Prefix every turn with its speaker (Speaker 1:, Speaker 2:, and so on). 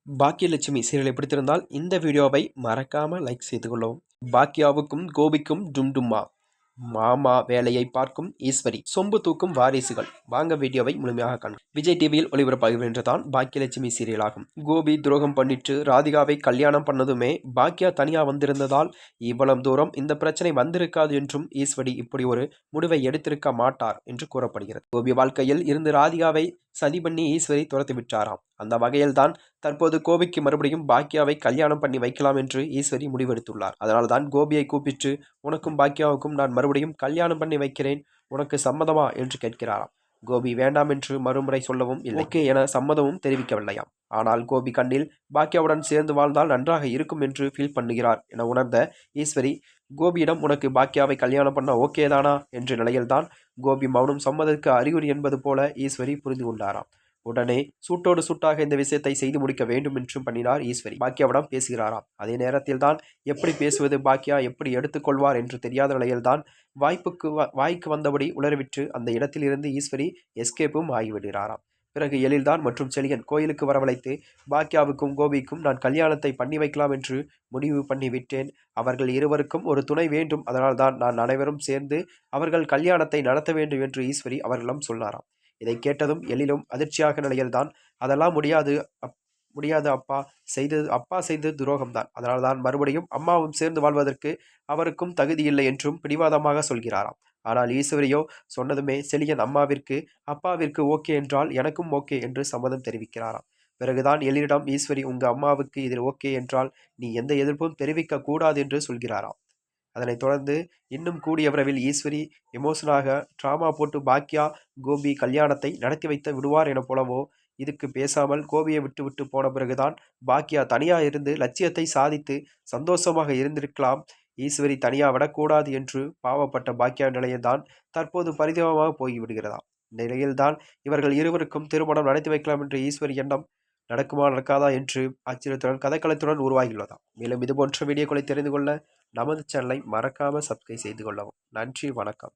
Speaker 1: பாக்கியலட்சுமி சீரியலை பிடித்திருந்தால் இந்த வீடியோவை மறக்காம லைக் செய்து கொள்ளவும். பாக்கியாவுக்கும் கோபிக்கும் டும்டும்மா, மாமா வேலையை பார்க்கும் ஈஸ்வரி, சொம்பு தூக்கும் வாரிசுகள். வாங்க வீடியோவை முழுமையாக காண்க. விஜய் டிவியில் ஒளிபரப்பாகின்றதான் பாக்கியலட்சுமி சீரியல் ஆகும். கோபி துரோகம் பண்ணிட்டு ராதிகாவை கல்யாணம் பண்ணதுமே பாக்கியா தனியா வந்திருந்ததால் இவ்வளவு தூரம் இந்த பிரச்சனை வந்திருக்காது என்றும் ஈஸ்வரி இப்படி ஒரு முடிவை எடுத்திருக்க மாட்டார் என்று கூறப்படுகிறது. கோபி வாழ்க்கையில் இருந்து ராதிகாவை சதி பண்ணி ஈஸ்வரி துரத்தி விட்டாராம். அந்த வகையில்தான் தற்போது கோபிக்கு மறுபடியும் பாக்கியாவை கல்யாணம் பண்ணி வைக்கலாம் என்று ஈஸ்வரி முடிவெடுத்துள்ளார். அதனால்தான் கோபியை கூப்பிட்டு, உனக்கும் பாக்கியாவுக்கும் நான் மறுபடியும் கல்யாணம் பண்ணி வைக்கிறேன், உனக்கு சம்மதமா என்று கேட்கிறாராம். கோபி வேண்டாம் என்று மறுமுறை சொல்லவும் இல்லை, ஓகே என சம்மதமும் தெரிவிக்கவில்லையாம். ஆனால் கோபி கண்ணில் பாக்கியாவுடன் சேர்ந்து வாழ்ந்தால் நன்றாக இருக்கும் என்று ஃபீல் பண்ணுகிறார் என உணர்ந்த ஈஸ்வரி கோபியிடம், உனக்கு பாக்கியாவை கல்யாணம் பண்ண ஓகே தானா என்ற நிலையில்தான் கோபி மௌனம் சம்மதத்துக்கு அறிகுறி என்பது போல ஈஸ்வரி புரிந்து கொண்டாராம். உடனே சூட்டோடு சூட்டாக இந்த விஷயத்தை செய்து முடிக்க வேண்டும் என்றும் பண்ணினார் ஈஸ்வரி. பாக்கியாவிடம் பேசுகிறாராம். அதே நேரத்தில் தான் எப்படி பேசுவது, பாக்கியா எப்படி எடுத்துக்கொள்வார் என்று தெரியாத நிலையில்தான் வாய்க்கு வந்தபடி உளறிவிட்டு அந்த இடத்தில் இருந்து ஈஸ்வரி எஸ்கேப்பும் ஆகிவிடுகிறாராம். பிறகு எழில்தான் மற்றும் செழியன் கோயிலுக்கு வரவழைத்து, பாக்கியாவுக்கும் கோபிக்கும் நான் கல்யாணத்தை பண்ணி வைக்கலாம் என்று முடிவு பண்ணி விட்டேன், அவர்கள் இருவருக்கும் ஒரு துணை வேண்டும், அதனால்தான் நான் அனைவரும் சேர்ந்து அவர்கள் கல்யாணத்தை நடத்த வேண்டும் என்று ஈஸ்வரி அவர்களிடம் சொன்னாராம். இதை கேட்டதும் எழிலும் அதிர்ச்சியாக நிலையில்தான், அதெல்லாம் முடியாது அப்பா செய்தது துரோகம்தான், அதனால்தான் மறுபடியும் அம்மாவும் சேர்ந்து வாழ்வதற்கு அவருக்கும் தகுதி இல்லை என்றும் பிடிவாதமாக சொல்கிறாராம். ஆனால் ஈஸ்வரியோ சொன்னதுமே செழியன் அப்பாவிற்கு ஓகே என்றால் எனக்கும் ஓகே என்று சம்மதம் தெரிவிக்கிறாராம். பிறகுதான் எழிலிடம் ஈஸ்வரி, உங்க அம்மாவுக்கு இதில் ஓகே என்றால் நீ எந்த எதிர்ப்பும் தெரிவிக்க கூடாது என்று சொல்கிறாராம். அதனைத் தொடர்ந்து இன்னும் கூடிய விரைவில் ஈஸ்வரி எமோஷனாக டிராமா போட்டு பாக்கியா கோபி கல்யாணத்தை நடத்தி வைத்து விடுவார் என போலவோ, இதுக்கு பேசாமல் கோபியை விட்டு போன பிறகுதான் பாக்கியா தனியா இருந்து லட்சியத்தை சாதித்து சந்தோஷமாக இருந்திருக்கலாம், ஈஸ்வரி தனியா விடக்கூடாது என்று பாவப்பட்ட பாக்கியா நிலையில்தான் தற்போது பரிதாபமாக போய்விடுகிறதாம். இந்த நிலையில்தான் இவர்கள் இருவருக்கும் திருமணம் நடத்தி வைக்கலாம் என்ற ஈஸ்வரி எண்ணம் நடக்குமா நடக்காதா என்று ஆச்சரியத்துடன் கதைக்களத்துடன் உருவாகியுள்ளதாம். மேலும் இதுபோன்ற வீடியோக்களை தெரிந்து கொள்ள நமது சேனலை மறக்காம சப்ஸ்கிரைப் செய்து கொள்ளவும். நன்றி, வணக்கம்.